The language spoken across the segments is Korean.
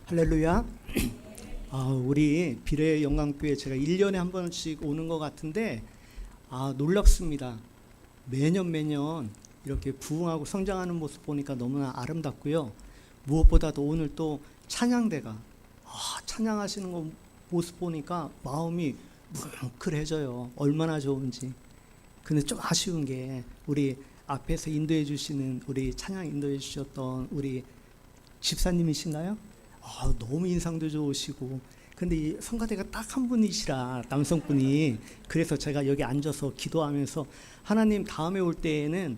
할렐루야. 우리 비례 영광교회 제가 1년에 한 번씩 오는 것 같은데 놀랍습니다. 매년 이렇게 부흥하고 성장하는 모습 보니까 너무나 아름답고요. 무엇보다도 오늘 또 찬양대가 찬양하시는 거 모습 보니까 마음이 뭉클해져요. 얼마나 좋은지. 근데 좀 아쉬운 게 우리 앞에서 인도해 주시는 우리 찬양 인도해 주셨던 우리 집사님이신가요? 너무 인상도 좋으시고, 근데 이 성가대가 딱 한 분이시라, 남성분이. 그래서 제가 여기 앉아서 기도하면서 하나님 다음에 올 때에는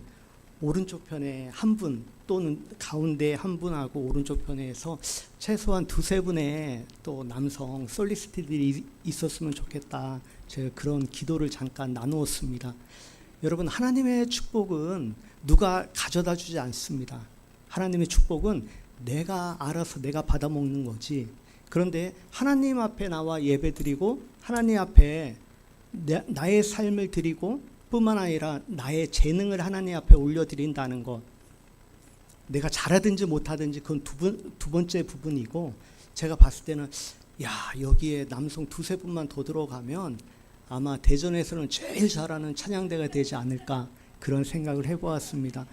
오른쪽 편에 한 분 또는 가운데 한 분하고 오른쪽 편에서 최소한 두세 분의 또 남성 솔리스트들이 있었으면 좋겠다. 제가 그런 기도를 잠깐 나누었습니다. 여러분, 하나님의 축복은 누가 가져다 주지 않습니다. 하나님의 축복은 내가 알아서 내가 받아먹는 거지. 그런데 하나님 앞에 나와 예배드리고 하나님 앞에 나의 삶을 드리고 뿐만 아니라 나의 재능을 하나님 앞에 올려드린다는 것, 내가 잘하든지 못하든지 그건 두 번째 부분이고, 제가 봤을 때는 여기에 남성 두세 분만 더 들어가면 아마 대전에서는 제일 잘하는 찬양대가 되지 않을까, 그런 생각을 해보았습니다.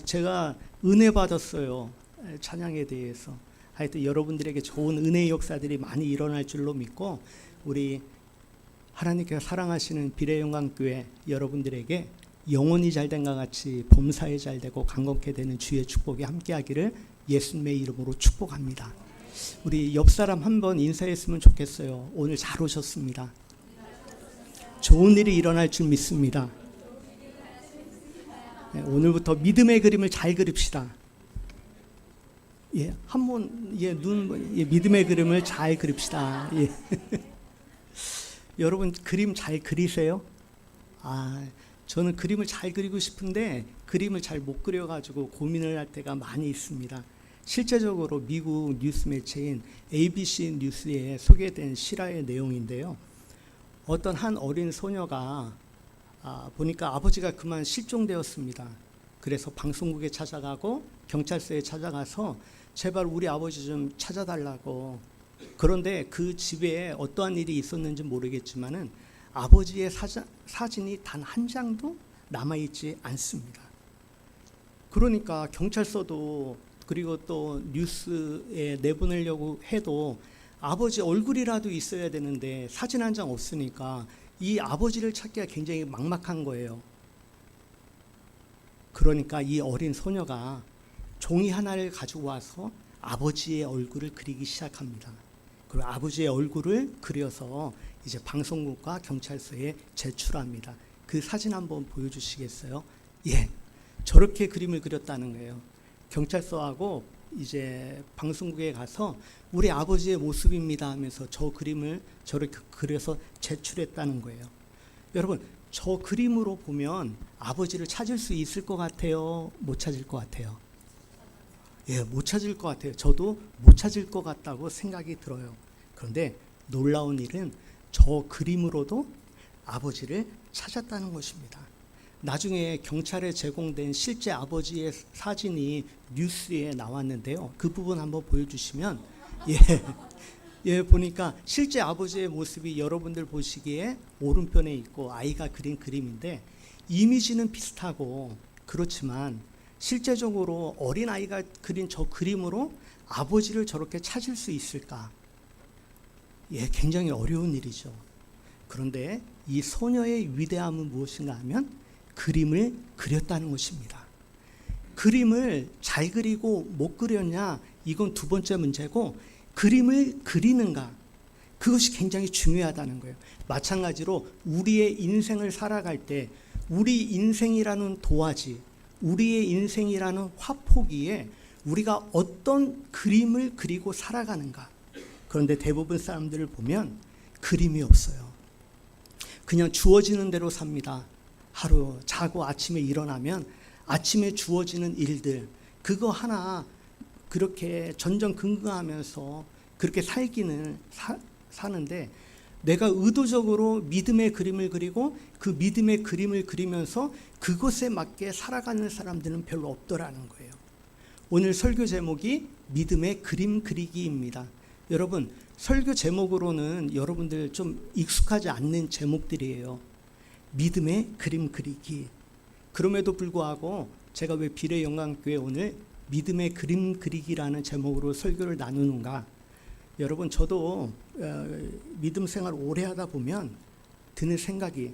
제가 은혜 받았어요. 찬양에 대해서. 하여튼 여러분들에게 좋은 은혜의 역사들이 많이 일어날 줄로 믿고, 우리 하나님께서 사랑하시는 비례영광교회 여러분들에게 영혼이 잘된과 같이 범사에 잘되고 강건케 되는 주의 축복이 함께하기를 예수님의 이름으로 축복합니다. 우리 옆 사람 한번 인사했으면 좋겠어요. 오늘 잘 오셨습니다. 좋은 일이 일어날 줄 믿습니다. 오늘부터 믿음의 그림을 잘 그립시다. 믿음의 그림을 잘 그립시다. 여러분, 그림 잘 그리세요? 저는 그림을 잘 그리고 싶은데 그림을 잘 못 그려가지고 고민을 할 때가 많이 있습니다. 실제적으로 미국 뉴스 매체인 ABC 뉴스에 소개된 실화의 내용인데요. 어떤 한 어린 소녀가 보니까 아버지가 그만 실종되었습니다. 그래서 방송국에 찾아가고 경찰서에 찾아가서 제발 우리 아버지 좀 찾아달라고. 그런데 그 집에 어떠한 일이 있었는지 모르겠지만은 아버지의 사진이 단 한 장도 남아있지 않습니다. 그러니까 경찰서도, 그리고 또 뉴스에 내보내려고 해도 아버지 얼굴이라도 있어야 되는데 사진 한 장 없으니까 이 아버지를 찾기가 굉장히 막막한 거예요. 그러니까 이 어린 소녀가 종이 하나를 가지고 와서 아버지의 얼굴을 그리기 시작합니다. 그리고 아버지의 얼굴을 그려서 이제 방송국과 경찰서에 제출합니다. 그 사진 한번 보여주시겠어요? 저렇게 그림을 그렸다는 거예요. 경찰서하고 이제 방송국에 가서 우리 아버지의 모습입니다 하면서 저 그림을 저렇게 그려서 제출했다는 거예요. 여러분, 저 그림으로 보면 아버지를 찾을 수 있을 것 같아요? 못 찾을 것 같아요? 못 찾을 것 같아요. 저도 못 찾을 것 같다고 생각이 들어요. 그런데 놀라운 일은 저 그림으로도 아버지를 찾았다는 것입니다. 나중에 경찰에 제공된 실제 아버지의 사진이 뉴스에 나왔는데요. 그 부분 한번 보여주시면, 보니까 실제 아버지의 모습이 여러분들 보시기에 오른편에 있고 아이가 그린 그림인데 이미지는 비슷하고, 그렇지만 실제적으로 어린아이가 그린 저 그림으로 아버지를 저렇게 찾을 수 있을까? 굉장히 어려운 일이죠. 그런데 이 소녀의 위대함은 무엇인가 하면 그림을 그렸다는 것입니다. 그림을 잘 그리고 못 그렸냐, 이건 두 번째 문제고, 그림을 그리는가, 그것이 굉장히 중요하다는 거예요. 마찬가지로 우리의 인생을 살아갈 때 우리 인생이라는 도화지, 우리의 인생이라는 화폭이에 우리가 어떤 그림을 그리고 살아가는가. 그런데 대부분 사람들을 보면 그림이 없어요. 그냥 주어지는 대로 삽니다. 하루 자고 아침에 일어나면 아침에 주어지는 일들, 그거 하나 그렇게 전전긍긍하면서 그렇게 사는데, 내가 의도적으로 믿음의 그림을 그리고 그 믿음의 그림을 그리면서 그것에 맞게 살아가는 사람들은 별로 없더라는 거예요. 오늘 설교 제목이 믿음의 그림 그리기입니다. 여러분, 설교 제목으로는 여러분들 좀 익숙하지 않는 제목들이에요. 믿음의 그림 그리기. 그럼에도 불구하고 제가 왜 비례영광교회 오늘 믿음의 그림 그리기라는 제목으로 설교를 나누는가? 여러분, 저도 믿음 생활 오래 하다 보면 드는 생각이,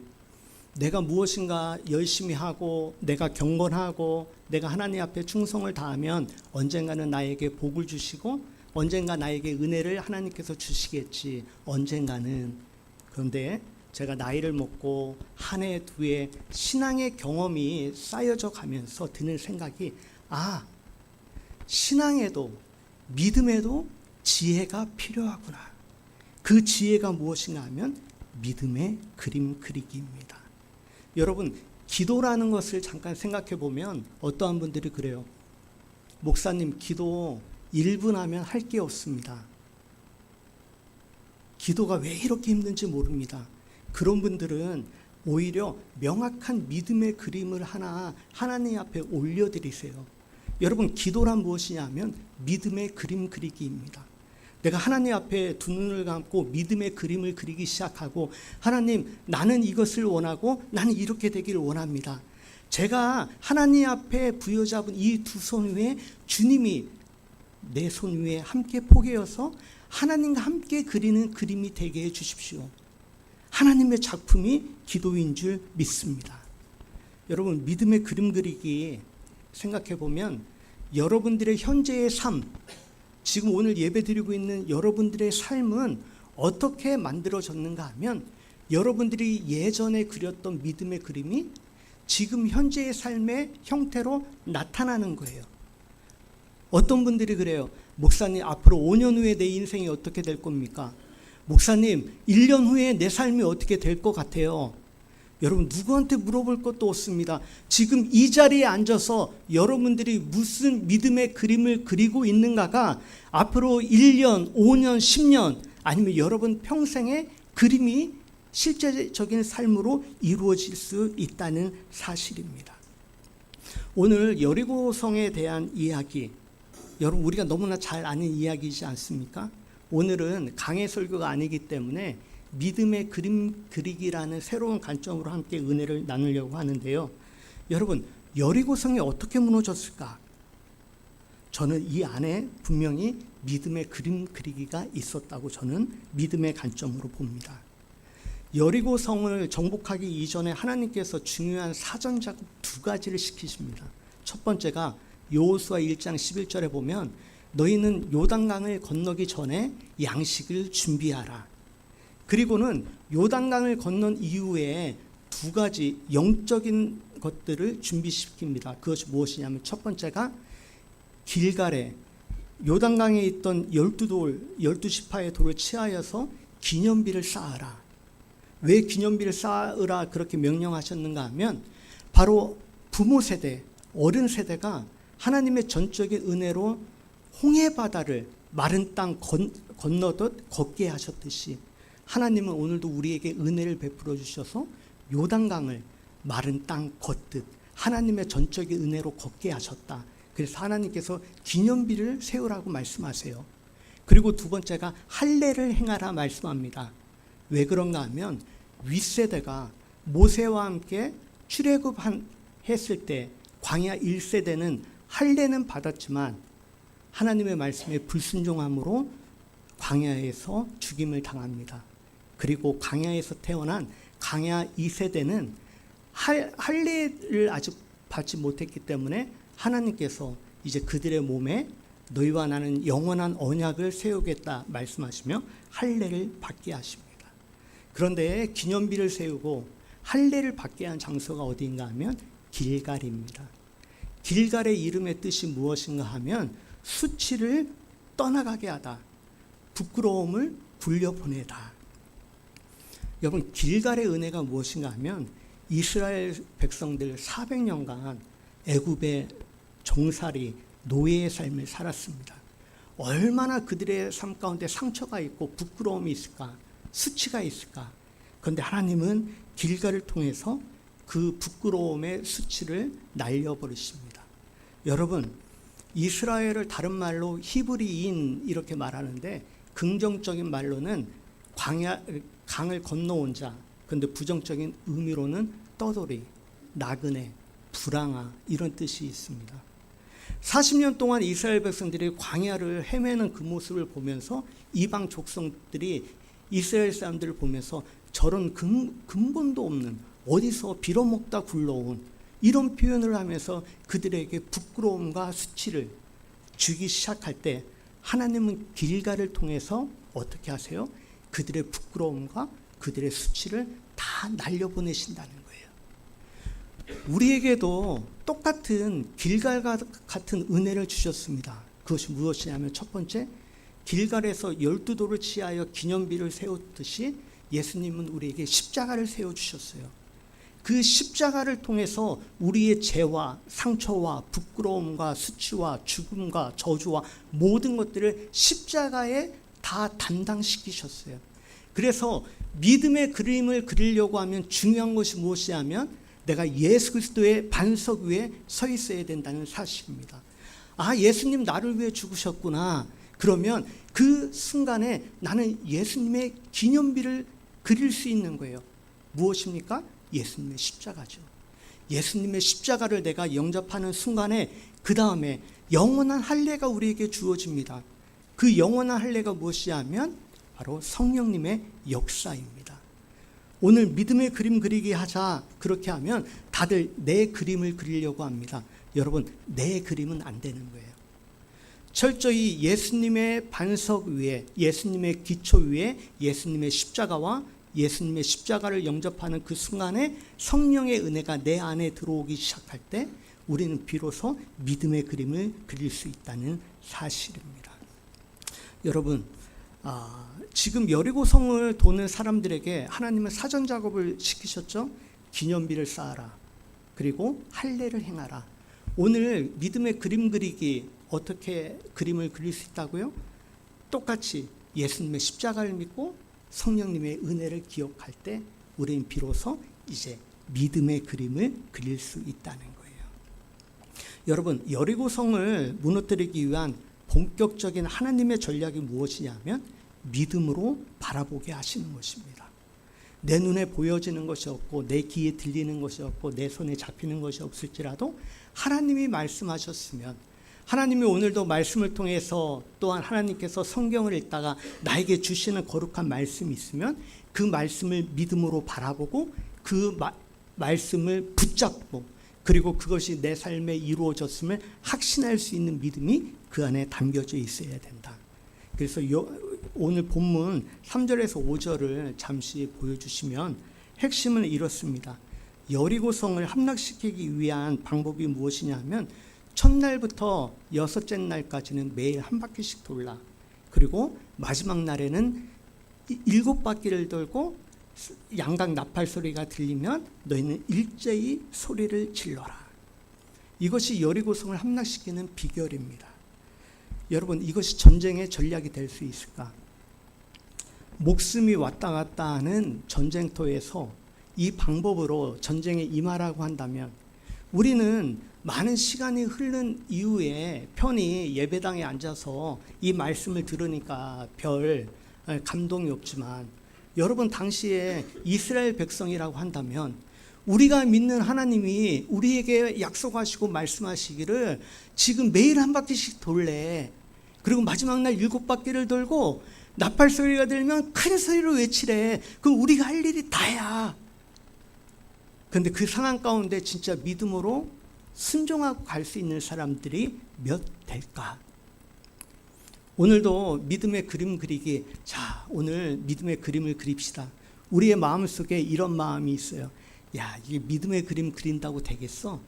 내가 무엇인가 열심히 하고 내가 경건하고 내가 하나님 앞에 충성을 다하면 언젠가는 나에게 복을 주시고 언젠가 나에게 은혜를 하나님께서 주시겠지, 언젠가는. 그런데 제가 나이를 먹고 한 해 두 해 신앙의 경험이 쌓여져 가면서 드는 생각이, 신앙에도 믿음에도 지혜가 필요하구나. 그 지혜가 무엇인가 하면 믿음의 그림 그리기입니다. 여러분, 기도라는 것을 잠깐 생각해 보면 어떠한 분들이 그래요. 목사님, 기도 1분 하면 할 게 없습니다. 기도가 왜 이렇게 힘든지 모릅니다. 그런 분들은 오히려 명확한 믿음의 그림을 하나 하나님 앞에 올려드리세요. 여러분, 기도란 무엇이냐면 믿음의 그림 그리기입니다. 내가 하나님 앞에 두 눈을 감고 믿음의 그림을 그리기 시작하고, 하나님, 나는 이것을 원하고 나는 이렇게 되기를 원합니다. 제가 하나님 앞에 부여잡은 이 두 손 위에 주님이 내 손 위에 함께 포개어서 하나님과 함께 그리는 그림이 되게 해 주십시오. 하나님의 작품이 기도인 줄 믿습니다. 여러분, 믿음의 그림 그리기 생각해 보면 여러분들의 현재의 삶, 지금 오늘 예배 드리고 있는 여러분들의 삶은 어떻게 만들어졌는가 하면 여러분들이 예전에 그렸던 믿음의 그림이 지금 현재의 삶의 형태로 나타나는 거예요. 어떤 분들이 그래요. 목사님, 앞으로 5년 후에 내 인생이 어떻게 될 겁니까? 목사님, 1년 후에 내 삶이 어떻게 될 것 같아요? 여러분, 누구한테 물어볼 것도 없습니다. 지금 이 자리에 앉아서 여러분들이 무슨 믿음의 그림을 그리고 있는가가 앞으로 1년, 5년, 10년 아니면 여러분 평생의 그림이 실제적인 삶으로 이루어질 수 있다는 사실입니다. 오늘 여리고성에 대한 이야기, 여러분 우리가 너무나 잘 아는 이야기이지 않습니까? 오늘은 강해 설교가 아니기 때문에 믿음의 그림 그리기라는 새로운 관점으로 함께 은혜를 나누려고 하는데요. 여러분, 여리고성이 어떻게 무너졌을까? 저는 이 안에 분명히 믿음의 그림 그리기가 있었다고 저는 믿음의 관점으로 봅니다. 여리고성을 정복하기 이전에 하나님께서 중요한 사전 작업 두 가지를 시키십니다. 첫 번째가 여호수아 1장 11절에 보면 너희는 요단강을 건너기 전에 양식을 준비하라. 그리고는 요단강을 건넌 이후에 두 가지 영적인 것들을 준비시킵니다. 그것이 무엇이냐면 첫 번째가 길갈에 요단강에 있던 12지파의 돌을 취하여서 기념비를 쌓아라. 왜 기념비를 쌓으라 그렇게 명령하셨는가 하면 바로 부모 세대, 어른 세대가 하나님의 전적인 은혜로 홍해바다를 마른 땅 건너듯 걷게 하셨듯이 하나님은 오늘도 우리에게 은혜를 베풀어 주셔서 요단강을 마른 땅 걷듯 하나님의 전적인 은혜로 걷게 하셨다. 그래서 하나님께서 기념비를 세우라고 말씀하세요. 그리고 두 번째가 할례를 행하라 말씀합니다. 왜 그런가 하면 윗세대가 모세와 함께 출애굽했을 때 광야 1세대는 할례는 받았지만 하나님의 말씀에 불순종함으로 광야에서 죽임을 당합니다. 그리고 광야에서 태어난 광야 2세대는 할례를 아직 받지 못했기 때문에 하나님께서 이제 그들의 몸에 너희와 나는 영원한 언약을 세우겠다 말씀하시며 할례를 받게 하십니다. 그런데 기념비를 세우고 할례를 받게 한 장소가 어디인가 하면 길갈입니다. 길갈의 이름의 뜻이 무엇인가 하면 수치를 떠나가게 하다, 부끄러움을 굴려보내다. 여러분, 길갈의 은혜가 무엇인가 하면 이스라엘 백성들 400년간 애굽의 종살이 노예의 삶을 살았습니다. 얼마나 그들의 삶 가운데 상처가 있고 부끄러움이 있을까, 수치가 있을까. 그런데 하나님은 길갈을 통해서 그 부끄러움의 수치를 날려버리십니다. 여러분, 이스라엘을 다른 말로 히브리인 이렇게 말하는데, 긍정적인 말로는 강을 건너온 자, 근데 부정적인 의미로는 떠돌이, 나그네, 불황아 이런 뜻이 있습니다. 40년 동안 이스라엘 백성들이 광야를 헤매는 그 모습을 보면서 이방 족속들이 이스라엘 사람들을 보면서 저런 근본도 없는, 어디서 빌어먹다 굴러온 이런 표현을 하면서 그들에게 부끄러움과 수치를 주기 시작할 때, 하나님은 길가를 통해서 어떻게 하세요? 그들의 부끄러움과 그들의 수치를 다 날려보내신다는 거예요. 우리에게도 똑같은 길갈과 같은 은혜를 주셨습니다. 그것이 무엇이냐면, 첫 번째, 길갈에서 12돌을 취하여 기념비를 세웠듯이 예수님은 우리에게 십자가를 세워주셨어요. 그 십자가를 통해서 우리의 죄와 상처와 부끄러움과 수치와 죽음과 저주와 모든 것들을 십자가에 다 담당시키셨어요. 그래서 믿음의 그림을 그리려고 하면 중요한 것이 무엇이냐면, 내가 예수 그리스도의 반석 위에 서 있어야 된다는 사실입니다. 아, 예수님 나를 위해 죽으셨구나. 그러면 그 순간에 나는 예수님의 기념비를 그릴 수 있는 거예요. 무엇입니까? 예수님의 십자가죠. 예수님의 십자가를 내가 영접하는 순간에 그 다음에 영원한 할례가 우리에게 주어집니다. 그 영원한 할례가 무엇이냐면 바로 성령님의 역사입니다. 오늘 믿음의 그림 그리기 하자, 그렇게 하면 다들 내 그림을 그리려고 합니다. 여러분, 내 그림은 안 되는 거예요. 철저히 예수님의 반석 위에, 예수님의 기초 위에 예수님의 십자가와 예수님의 십자가를 영접하는 그 순간에 성령의 은혜가 내 안에 들어오기 시작할 때 우리는 비로소 믿음의 그림을 그릴 수 있다는 사실입니다. 여러분, 지금 여리고성을 도는 사람들에게 하나님은 사전 작업을 시키셨죠. 기념비를 쌓아라. 그리고 할례를 행하라. 오늘 믿음의 그림 그리기, 어떻게 그림을 그릴 수 있다고요? 똑같이 예수님의 십자가를 믿고 성령님의 은혜를 기억할 때 우리는 비로소 이제 믿음의 그림을 그릴 수 있다는 거예요. 여러분, 여리고성을 무너뜨리기 위한 본격적인 하나님의 전략이 무엇이냐면 믿음으로 바라보게 하시는 것입니다. 내 눈에 보여지는 것이 없고 내 귀에 들리는 것이 없고 내 손에 잡히는 것이 없을지라도 하나님이 말씀하셨으면, 하나님이 오늘도 말씀을 통해서 또한 하나님께서 성경을 읽다가 나에게 주시는 거룩한 말씀이 있으면 그 말씀을 믿음으로 바라보고 그 말씀을 붙잡고, 그리고 그것이 내 삶에 이루어졌음을 확신할 수 있는 믿음이 그 안에 담겨져 있어야 된다. 그래서 오늘 본문 3절에서 5절을 잠시 보여주시면 핵심은 이렇습니다. 여리고성을 함락시키기 위한 방법이 무엇이냐면, 첫날부터 여섯째 날까지는 매일 한 바퀴씩 돌라. 그리고 마지막 날에는 7바퀴를 돌고 양각 나팔 소리가 들리면 너희는 일제히 소리를 질러라. 이것이 여리고성을 함락시키는 비결입니다. 여러분, 이것이 전쟁의 전략이 될 수 있을까? 목숨이 왔다 갔다 하는 전쟁터에서 이 방법으로 전쟁에 임하라고 한다면, 우리는 많은 시간이 흐른 이후에 편히 예배당에 앉아서 이 말씀을 들으니까 별 감동이 없지만, 여러분, 당시에 이스라엘 백성이라고 한다면 우리가 믿는 하나님이 우리에게 약속하시고 말씀하시기를 지금 매일 한 바퀴씩 돌래. 그리고 마지막 날 7바퀴를 돌고 나팔 소리가 들면 큰 소리로 외치래. 그럼 우리가 할 일이 다야. 그런데 그 상황 가운데 진짜 믿음으로 순종하고 갈 수 있는 사람들이 몇 될까? 오늘도 믿음의 그림 그리기, 자, 오늘 믿음의 그림을 그립시다. 우리의 마음속에 이런 마음이 있어요. 야, 이게 믿음의 그림 그린다고 되겠어?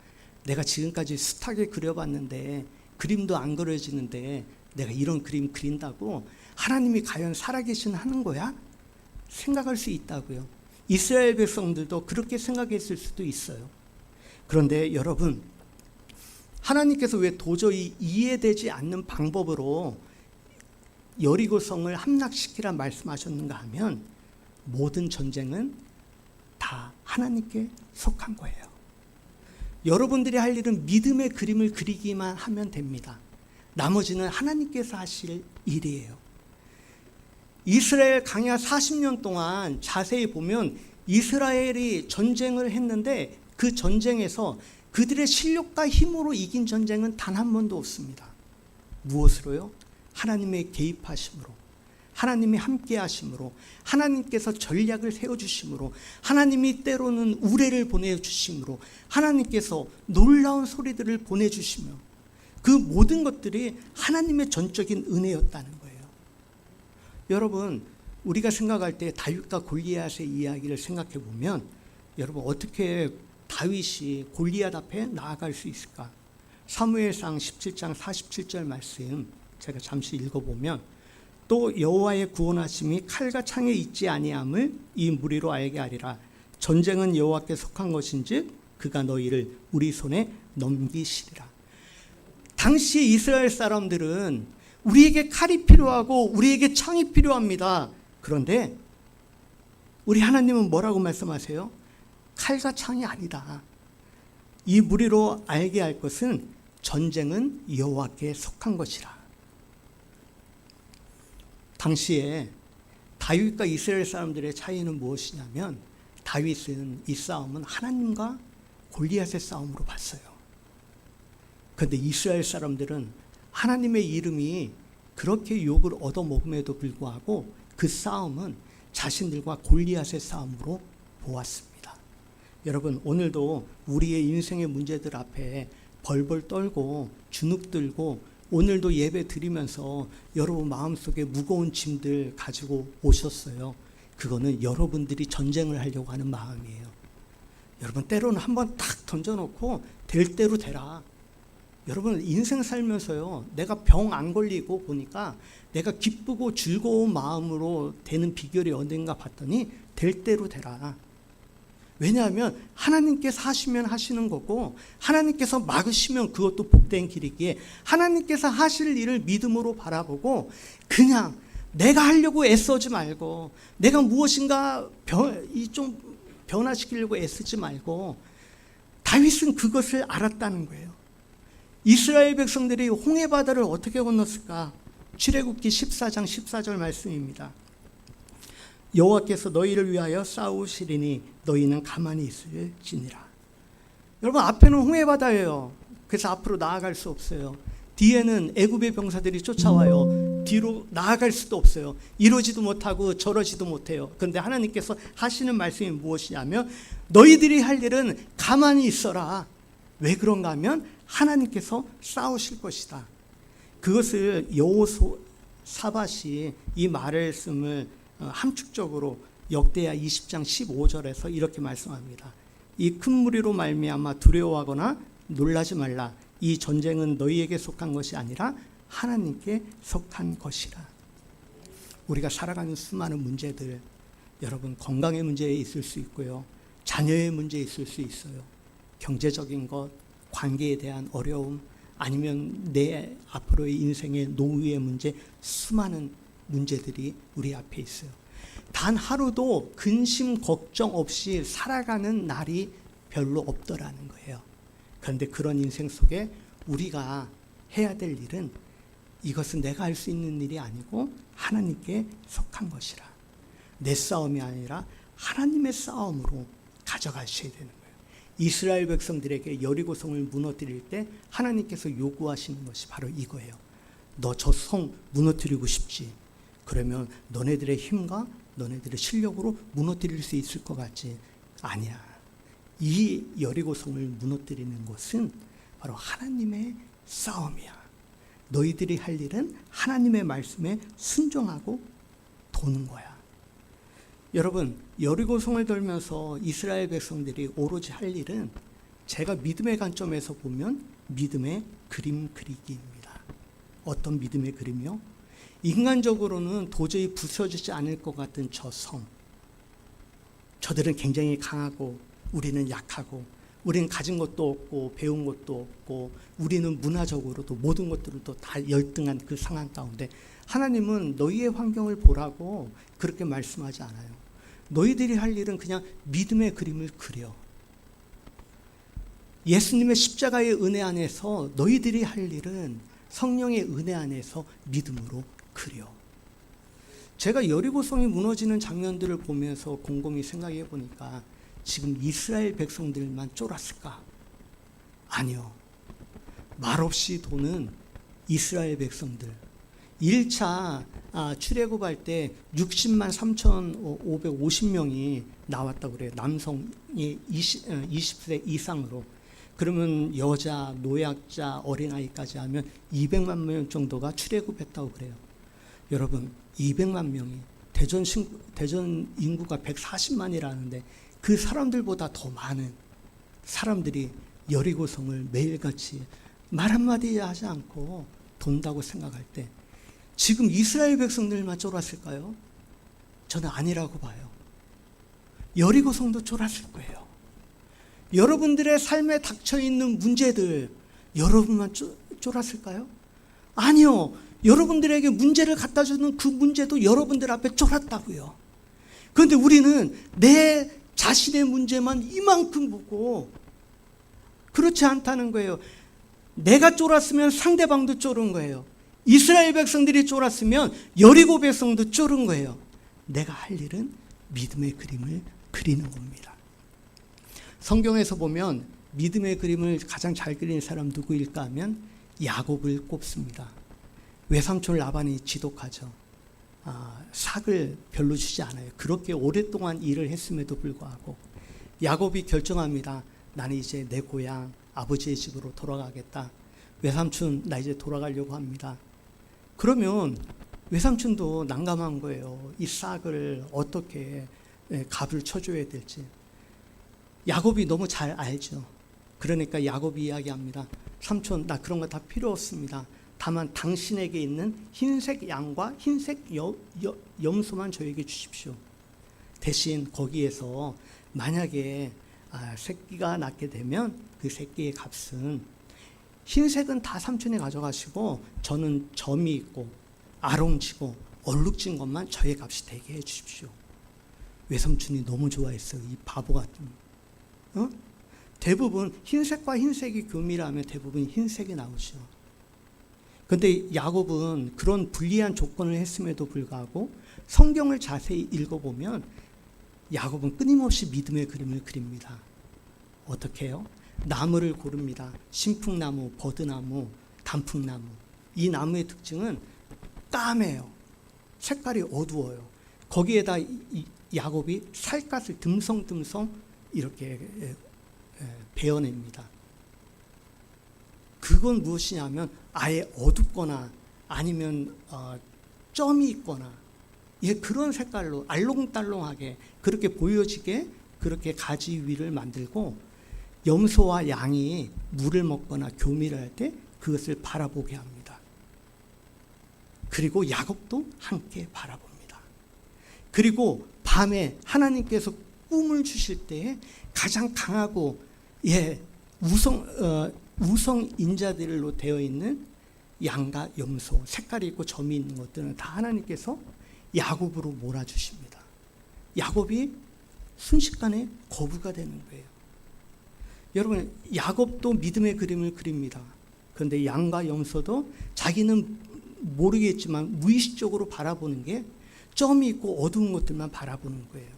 내가 지금까지 숱하게 그려봤는데 그림도 안 그려지는데 내가 이런 그림 그린다고 하나님이 과연 살아계신 하는 거야? 생각할 수 있다고요. 이스라엘 백성들도 그렇게 생각했을 수도 있어요. 그런데 여러분, 하나님께서 왜 도저히 이해되지 않는 방법으로 여리고성을 함락시키라 말씀하셨는가 하면, 모든 전쟁은 다 하나님께 속한 거예요. 여러분들이 할 일은 믿음의 그림을 그리기만 하면 됩니다. 나머지는 하나님께서 하실 일이에요. 이스라엘 강야 40년 동안 자세히 보면 이스라엘이 전쟁을 했는데 그 전쟁에서 그들의 실력과 힘으로 이긴 전쟁은 단 한 번도 없습니다. 무엇으로요? 하나님의 개입하심으로, 하나님이 함께 하심으로, 하나님께서 전략을 세워주심으로, 하나님이 때로는 우레를 보내주심으로, 하나님께서 놀라운 소리들을 보내주시며, 그 모든 것들이 하나님의 전적인 은혜였다는 거예요. 여러분, 우리가 생각할 때 다윗과 골리앗의 이야기를 생각해 보면, 여러분 어떻게 다윗이 골리앗 앞에 나아갈 수 있을까? 사무엘상 17장 47절 말씀 제가 잠시 읽어보면, 또 여호와의 구원하심이 칼과 창에 있지 아니함을 이 무리로 알게 하리라. 전쟁은 여호와께 속한 것인즉 그가 너희를 우리 손에 넘기시리라. 당시 이스라엘 사람들은 우리에게 칼이 필요하고 우리에게 창이 필요합니다. 그런데 우리 하나님은 뭐라고 말씀하세요? 칼과 창이 아니다. 이 무리로 알게 할 것은 전쟁은 여호와께 속한 것이라. 당시에 다윗과 이스라엘 사람들의 차이는 무엇이냐면, 다윗은 이 싸움은 하나님과 골리앗의 싸움으로 봤어요. 그런데 이스라엘 사람들은 하나님의 이름이 그렇게 욕을 얻어먹음에도 불구하고 그 싸움은 자신들과 골리앗의 싸움으로 보았습니다. 여러분, 오늘도 우리의 인생의 문제들 앞에 벌벌 떨고 주눅 들고 오늘도 예배 드리면서 여러분 마음속에 무거운 짐들 가지고 오셨어요. 그거는 여러분들이 전쟁을 하려고 하는 마음이에요. 여러분, 때로는 한번 딱 던져놓고 될 대로 되라. 여러분, 인생 살면서요, 내가 병 안 걸리고 보니까 내가 기쁘고 즐거운 마음으로 되는 비결이 어딘가 봤더니 될 대로 되라. 왜냐하면 하나님께서 하시면 하시는 거고, 하나님께서 막으시면 그것도 복된 길이기에 하나님께서 하실 일을 믿음으로 바라보고, 그냥 내가 하려고 애쓰지 말고, 내가 무엇인가 좀 변화시키려고 애쓰지 말고, 다윗은 그것을 알았다는 거예요. 이스라엘 백성들이 홍해바다를 어떻게 건넜을까? 출애굽기 14장 14절 말씀입니다. 여호와께서 너희를 위하여 싸우시리니 너희는 가만히 있을지니라. 여러분, 앞에는 홍해바다예요. 그래서 앞으로 나아갈 수 없어요. 뒤에는 애굽의 병사들이 쫓아와요. 뒤로 나아갈 수도 없어요. 이러지도 못하고 저러지도 못해요. 그런데 하나님께서 하시는 말씀이 무엇이냐면, 너희들이 할 일은 가만히 있어라. 왜 그런가 하면 하나님께서 싸우실 것이다. 그것을 여호사밧이 이 말씀을 함축적으로 역대하 20장 15절에서 이렇게 말씀합니다. 이 큰 무리로 말미암아 두려워하거나 놀라지 말라. 이 전쟁은 너희에게 속한 것이 아니라 하나님께 속한 것이라. 우리가 살아가는 수많은 문제들, 여러분 건강의 문제 있을 수 있고요, 자녀의 문제 있을 수 있어요, 경제적인 것, 관계에 대한 어려움, 아니면 내 앞으로의 인생의 노후의 문제, 수많은 문제들이 우리 앞에 있어요. 단 하루도 근심 걱정 없이 살아가는 날이 별로 없더라는 거예요. 그런데 그런 인생 속에 우리가 해야 될 일은, 이것은 내가 할 수 있는 일이 아니고 하나님께 속한 것이라. 내 싸움이 아니라 하나님의 싸움으로 가져가셔야 되는 거예요. 이스라엘 백성들에게 여리고성을 무너뜨릴 때 하나님께서 요구하시는 것이 바로 이거예요. 너 저 성 무너뜨리고 싶지? 그러면 너네들의 힘과 너네들의 실력으로 무너뜨릴 수 있을 것 같지? 아니야. 이 여리고성을 무너뜨리는 것은 바로 하나님의 싸움이야. 너희들이 할 일은 하나님의 말씀에 순종하고 도는 거야. 여러분, 여리고성을 돌면서 이스라엘 백성들이 오로지 할 일은, 제가 믿음의 관점에서 보면 믿음의 그림 그리기입니다. 어떤 믿음의 그림이요? 인간적으로는 도저히 부서지지 않을 것 같은 저 성, 저들은 굉장히 강하고 우리는 약하고, 우리는 가진 것도 없고 배운 것도 없고, 우리는 문화적으로도 모든 것들도 다 열등한 그 상황 가운데 하나님은 너희의 환경을 보라고 그렇게 말씀하지 않아요. 너희들이 할 일은 그냥 믿음의 그림을 그려. 예수님의 십자가의 은혜 안에서 너희들이 할 일은 성령의 은혜 안에서 믿음으로 그려. 제가 여리고성이 무너지는 장면들을 보면서 곰곰이 생각해 보니까 지금 이스라엘 백성들만 쫄았을까? 아니요. 말없이 도는 이스라엘 백성들. 1차 출애굽할 때 60만 3,550명이 나왔다고 그래요. 남성이 20세 이상으로. 그러면 여자, 노약자, 어린아이까지 하면 200만 명 정도가 출애굽했다고 그래요. 여러분, 200만 명이 대전 인구가 140만이라는데 그 사람들보다 더 많은 사람들이 여리고성을 매일같이 말 한마디 하지 않고 돈다고 생각할 때 지금 이스라엘 백성들만 쫄았을까요? 저는 아니라고 봐요. 여리고성도 쫄았을 거예요. 여러분들의 삶에 닥쳐있는 문제들 여러분만 쫄았을까요? 아니요. 여러분들에게 문제를 갖다 주는 그 문제도 여러분들 앞에 쫄았다고요. 그런데 우리는 내 자신의 문제만 이만큼 보고 그렇지 않다는 거예요. 내가 쫄았으면 상대방도 쫄은 거예요. 이스라엘 백성들이 쫄았으면 여리고 백성도 쫄은 거예요. 내가 할 일은 믿음의 그림을 그리는 겁니다. 성경에서 보면 믿음의 그림을 가장 잘 그리는 사람 누구일까 하면 야곱을 꼽습니다. 외삼촌 라반이 지독하죠. 삭을 별로 주지 않아요. 그렇게 오랫동안 일을 했음에도 불구하고 야곱이 결정합니다. 나는 이제 내 고향 아버지의 집으로 돌아가겠다. 외삼촌 나 이제 돌아가려고 합니다. 그러면 외삼촌도 난감한 거예요. 이 싹을 어떻게 값을 쳐줘야 될지. 야곱이 너무 잘 알죠. 그러니까 야곱이 이야기합니다. 삼촌 나 그런 거 다 필요 없습니다. 다만 당신에게 있는 흰색 양과 흰색 염소만 저에게 주십시오. 대신 거기에서 만약에 새끼가 낳게 되면 그 새끼의 값은 흰색은 다 삼촌이 가져가시고 저는 점이 있고 아롱지고 얼룩진 것만 저의 값이 되게 해주십시오. 외삼촌이 너무 좋아했어요. 이 바보 같은. 대부분 흰색과 흰색이 교미라면 대부분 흰색이 나오죠. 그런데 야곱은 그런 불리한 조건을 했음에도 불구하고 성경을 자세히 읽어보면 야곱은 끊임없이 믿음의 그림을 그립니다. 어떻게 해요? 나무를 고릅니다. 신풍나무, 버드나무, 단풍나무. 이 나무의 특징은 까매요. 색깔이 어두워요. 거기에다 야곱이 살갗을 듬성듬성 이렇게 베어냅니다. 그건 무엇이냐면 아예 어둡거나 아니면 점이 있거나 그런 색깔로 알록달록하게 그렇게 보여지게 그렇게 가지 위를 만들고 염소와 양이 물을 먹거나 교미를 할 때 그것을 바라보게 합니다. 그리고 야곱도 함께 바라봅니다. 그리고 밤에 하나님께서 꿈을 주실 때에 가장 강하고 우성인자들로 되어 있는 양과 염소, 색깔이 있고 점이 있는 것들은 다 하나님께서 야곱으로 몰아주십니다. 야곱이 순식간에 거부가 되는 거예요. 여러분, 야곱도 믿음의 그림을 그립니다. 그런데 양과 염소도 자기는 모르겠지만 무의식적으로 바라보는 게 점이 있고 어두운 것들만 바라보는 거예요.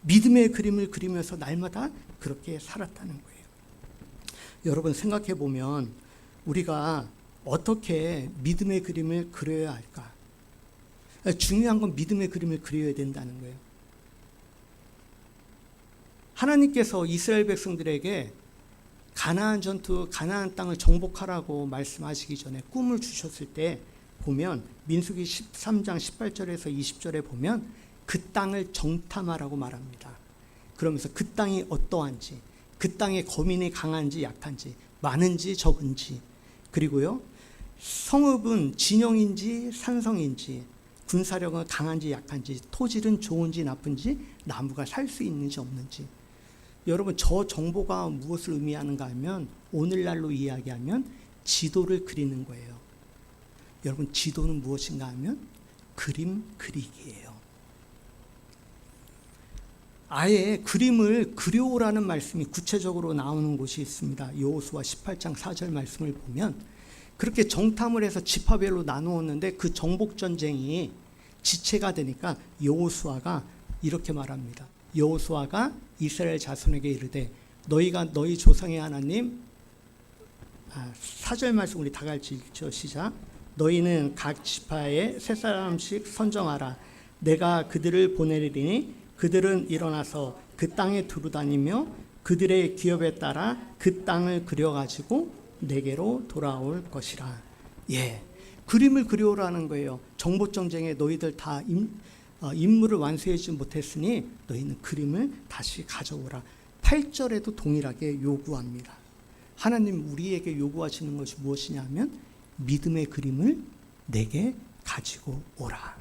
믿음의 그림을 그리면서 날마다 그렇게 살았다는 거예요. 여러분 생각해 보면 우리가 어떻게 믿음의 그림을 그려야 할까? 중요한 건 믿음의 그림을 그려야 된다는 거예요. 하나님께서 이스라엘 백성들에게 가나안 전투, 가나안 땅을 정복하라고 말씀하시기 전에 꿈을 주셨을 때 보면 민수기 13장 18절에서 20절에 보면 그 땅을 정탐하라고 말합니다. 그러면서 그 땅이 어떠한지, 그 땅의 거민이 강한지 약한지, 많은지 적은지, 그리고요 성읍은 진영인지 산성인지, 군사력은 강한지 약한지, 토질은 좋은지 나쁜지, 나무가 살 수 있는지 없는지. 여러분 저 정보가 무엇을 의미하는가 하면 오늘날로 이야기하면 지도를 그리는 거예요. 여러분 지도는 무엇인가 하면 그림 그리기예요. 아예 그림을 그려오라는 말씀이 구체적으로 나오는 곳이 있습니다. 여호수아 18장 4절 말씀을 보면 그렇게 정탐을 해서 지파별로 나누었는데 그 정복 전쟁이 지체가 되니까 여호수아가 이렇게 말합니다. 여호수아가 이스라엘 자손에게 이르되 너희가 너희 조상의 하나님 4절 말씀 우리 다 같이 읽죠. 시작. 너희는 각 지파에 세 사람씩 선정하라. 내가 그들을 보내리니 그들은 일어나서 그 땅에 두루다니며 그들의 기업에 따라 그 땅을 그려가지고 내게로 돌아올 것이라. 예, 그림을 그려오라는 거예요. 정복전쟁에 너희들 다 임무를 완수하지 못했으니 너희는 그림을 다시 가져오라. 8절에도 동일하게 요구합니다. 하나님 우리에게 요구하시는 것이 무엇이냐 하면 믿음의 그림을 내게 가지고 오라.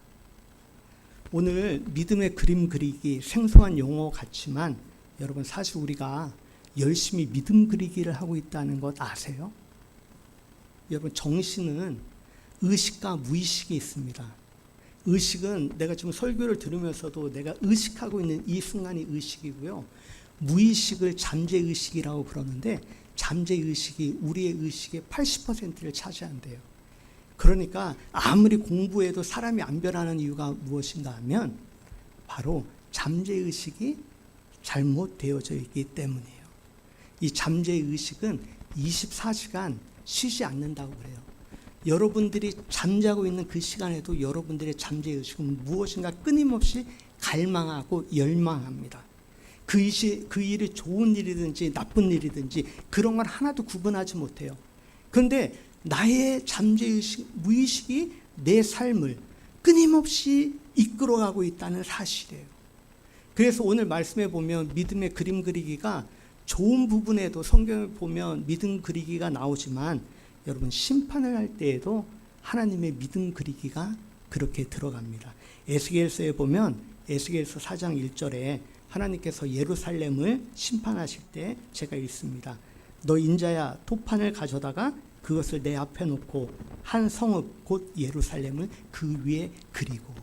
오늘 믿음의 그림 그리기 생소한 용어 같지만 여러분 사실 우리가 열심히 믿음 그리기를 하고 있다는 것 아세요? 여러분 정신은 의식과 무의식이 있습니다. 의식은 내가 지금 설교를 들으면서도 내가 의식하고 있는 이 순간이 의식이고요. 무의식을 잠재의식이라고 그러는데 잠재의식이 우리의 의식의 80%를 차지한대요. 그러니까 아무리 공부해도 사람이 안 변하는 이유가 무엇인가 하면 바로 잠재의식이 잘못되어져 있기 때문이에요. 이 잠재의식은 24시간 쉬지 않는다고 그래요. 여러분들이 잠자고 있는 그 시간에도 여러분들의 잠재의식은 무엇인가 끊임없이 갈망하고 열망합니다. 그 일이 좋은 일이든지 나쁜 일이든지 그런 걸 하나도 구분하지 못해요. 그런데 나의 잠재의식, 무의식이 내 삶을 끊임없이 이끌어가고 있다는 사실이에요. 그래서 오늘 말씀에 보면 믿음의 그림 그리기가 좋은 부분에도 성경을 보면 믿음 그리기가 나오지만 여러분 심판을 할 때에도 하나님의 믿음 그리기가 그렇게 들어갑니다. 에스겔서에 보면 에스겔서 4장 1절에 하나님께서 예루살렘을 심판하실 때 제가 읽습니다. 너 인자야 토판을 가져다가 그것을 내 앞에 놓고 한 성읍 곧 예루살렘을 그 위에 그리고.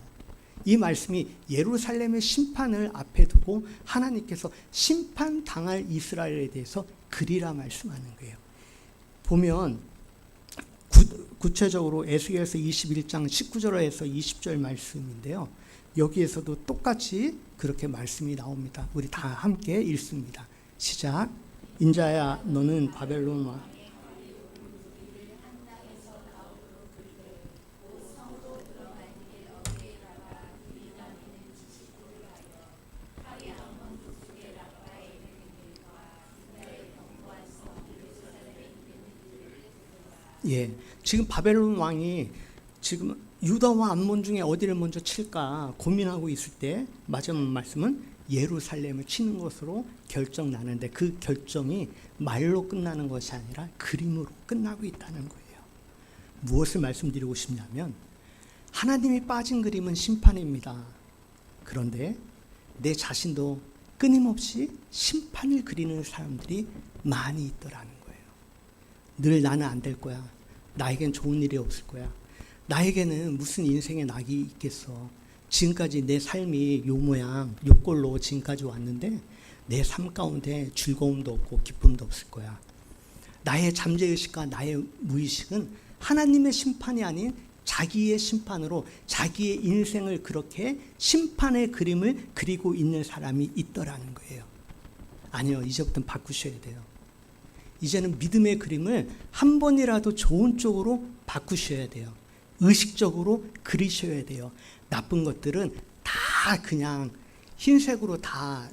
이 말씀이 예루살렘의 심판을 앞에 두고 하나님께서 심판당할 이스라엘에 대해서 그리라 말씀하는 거예요. 보면 구체적으로 에스겔서 21장 19절에서 20절 말씀인데요. 여기에서도 똑같이 그렇게 말씀이 나옵니다. 우리 다 함께 읽습니다. 시작. 인자야 너는 바벨론 와 예, 지금 바벨론 왕이 지금 유다와 암몬 중에 어디를 먼저 칠까 고민하고 있을 때 마지막 말씀은 예루살렘을 치는 것으로 결정 나는데 그 결정이 말로 끝나는 것이 아니라 그림으로 끝나고 있다는 거예요. 무엇을 말씀드리고 싶냐면 하나님이 빠진 그림은 심판입니다. 그런데 내 자신도 끊임없이 심판을 그리는 사람들이 많이 있더라는 거예요. 늘 나는 안 될 거야. 나에겐 좋은 일이 없을 거야. 나에게는 무슨 인생의 낙이 있겠어. 지금까지 내 삶이 요 모양, 요 꼴로 지금까지 왔는데 내 삶 가운데 즐거움도 없고 기쁨도 없을 거야. 나의 잠재의식과 나의 무의식은 하나님의 심판이 아닌 자기의 심판으로 자기의 인생을 그렇게 심판의 그림을 그리고 있는 사람이 있더라는 거예요. 아니요, 이제부터는 바꾸셔야 돼요. 이제는 믿음의 그림을 한 번이라도 좋은 쪽으로 바꾸셔야 돼요. 의식적으로 그리셔야 돼요. 나쁜 것들은 다 그냥 흰색으로 다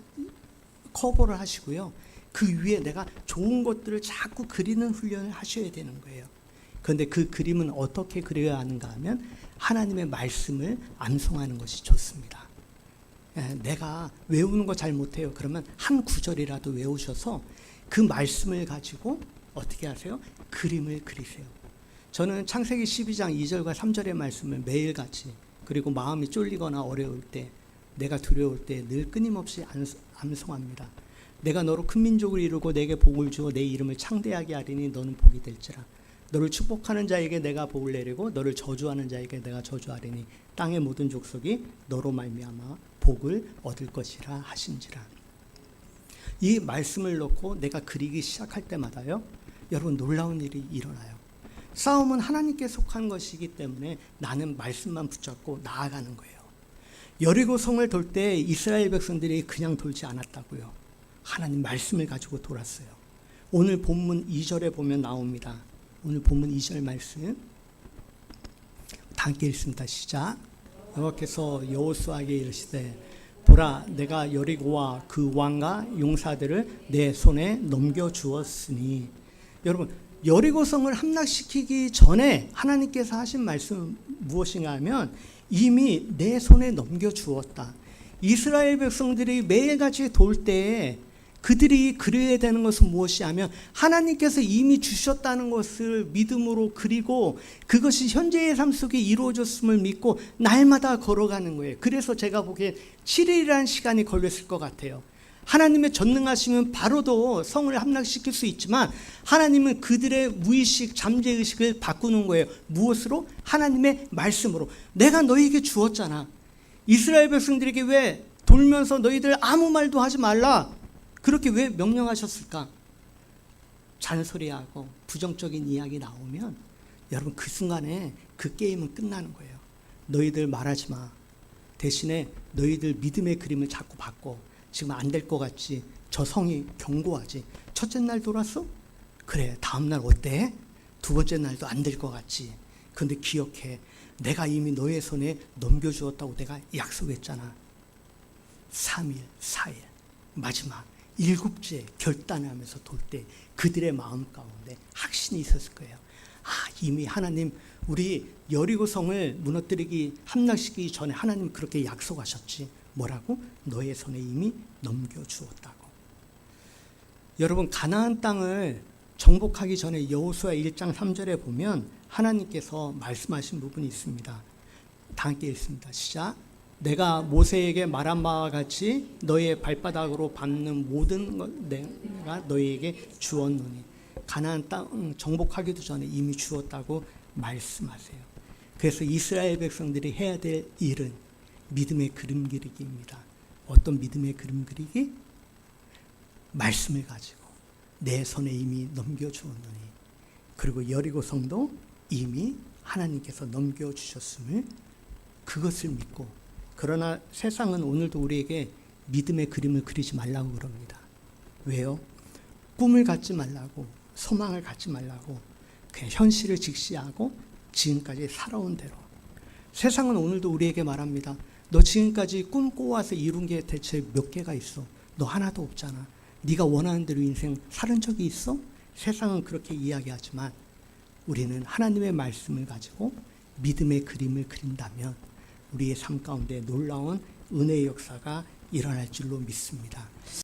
커버를 하시고요. 그 위에 내가 좋은 것들을 자꾸 그리는 훈련을 하셔야 되는 거예요. 그런데 그 그림은 어떻게 그려야 하는가 하면 하나님의 말씀을 암송하는 것이 좋습니다. 내가 외우는 거 잘 못해요. 그러면 한 구절이라도 외우셔서 그 말씀을 가지고 어떻게 하세요? 그림을 그리세요. 저는 창세기 12장 2절과 3절의 말씀을 매일같이 그리고 마음이 쫄리거나 어려울 때 내가 두려울 때 늘 끊임없이 암송합니다. 내가 너로 큰 민족을 이루고 내게 복을 주어 내 이름을 창대하게 하리니 너는 복이 될지라. 너를 축복하는 자에게 내가 복을 내리고 너를 저주하는 자에게 내가 저주하리니 땅의 모든 족속이 너로 말미암아 복을 얻을 것이라 하신지라. 이 말씀을 놓고 내가 그리기 시작할 때마다요, 여러분 놀라운 일이 일어나요. 싸움은 하나님께 속한 것이기 때문에 나는 말씀만 붙잡고 나아가는 거예요. 여리고 성을 돌 때 이스라엘 백성들이 그냥 돌지 않았다고요. 하나님 말씀을 가지고 돌았어요. 오늘 본문 2절에 보면 나옵니다. 오늘 본문 2절 말씀 다 함께 읽습니다. 시작. 여호와께서 여호수아에게 이르시되 보라, 내가 여리고와 그 왕과 용사들을 내 손에 넘겨주었으니. 여러분, 여리고성을 함락시키기 전에 하나님께서 하신 말씀은 무엇인가 하면 이미 내 손에 넘겨주었다. 이스라엘 백성들이 매일같이 돌 때에 그들이 그려야 되는 것은 무엇이 하면 하나님께서 이미 주셨다는 것을 믿음으로 그리고 그것이 현재의 삶 속에 이루어졌음을 믿고 날마다 걸어가는 거예요. 그래서 제가 보기에 7일이라는 시간이 걸렸을 것 같아요. 하나님의 전능하심은 바로도 성을 함락시킬 수 있지만 하나님은 그들의 무의식, 잠재의식을 바꾸는 거예요. 무엇으로? 하나님의 말씀으로. 내가 너희에게 주었잖아. 이스라엘 백성들에게 왜 돌면서 너희들 아무 말도 하지 말라, 그렇게 왜 명령하셨을까? 잔소리하고 부정적인 이야기 나오면 여러분 그 순간에 그 게임은 끝나는 거예요. 너희들 말하지 마. 대신에 너희들 믿음의 그림을 자꾸 바꿔. 지금 안 될 것 같지? 저 성이 견고하지? 첫째 날 돌았어? 그래, 다음 날 어때? 두 번째 날도 안 될 것 같지? 그런데 기억해, 내가 이미 너의 손에 넘겨주었다고 내가 약속했잖아. 3일, 4일, 마지막 7째 결단하면서 돌 때 그들의 마음 가운데 확신이 있었을 거예요. 아, 이미 하나님 우리 여리고성을 무너뜨리기, 함락시키기 전에 하나님 그렇게 약속하셨지. 뭐라고? 너의 손에 이미 넘겨주었다고. 여러분, 가나안 땅을 정복하기 전에 여호수아 1장 3절에 보면 하나님께서 말씀하신 부분이 있습니다. 다 함께 읽습니다. 시작. 내가 모세에게 말한 바와 같이 너의 발바닥으로 밟는 모든 것 내가 너희에게 주었노니. 가나안 땅 정복하기도 전에 이미 주었다고 말씀하세요. 그래서 이스라엘 백성들이 해야 될 일은 믿음의 그림 그리기입니다. 어떤 믿음의 그림 그리기? 말씀을 가지고 내 손에 이미 넘겨주었노니. 그리고 여리고성도 이미 하나님께서 넘겨주셨음을, 그것을 믿고. 그러나 세상은 오늘도 우리에게 믿음의 그림을 그리지 말라고 그럽니다. 왜요? 꿈을 갖지 말라고, 소망을 갖지 말라고, 그냥 현실을 직시하고 지금까지 살아온 대로. 세상은 오늘도 우리에게 말합니다. 너 지금까지 꿈꿔와서 이룬 게 대체 몇 개가 있어? 너 하나도 없잖아. 네가 원하는 대로 인생 살은 적이 있어? 세상은 그렇게 이야기하지만 우리는 하나님의 말씀을 가지고 믿음의 그림을 그린다면 우리의 삶 가운데 놀라운 은혜의 역사가 일어날 줄로 믿습니다.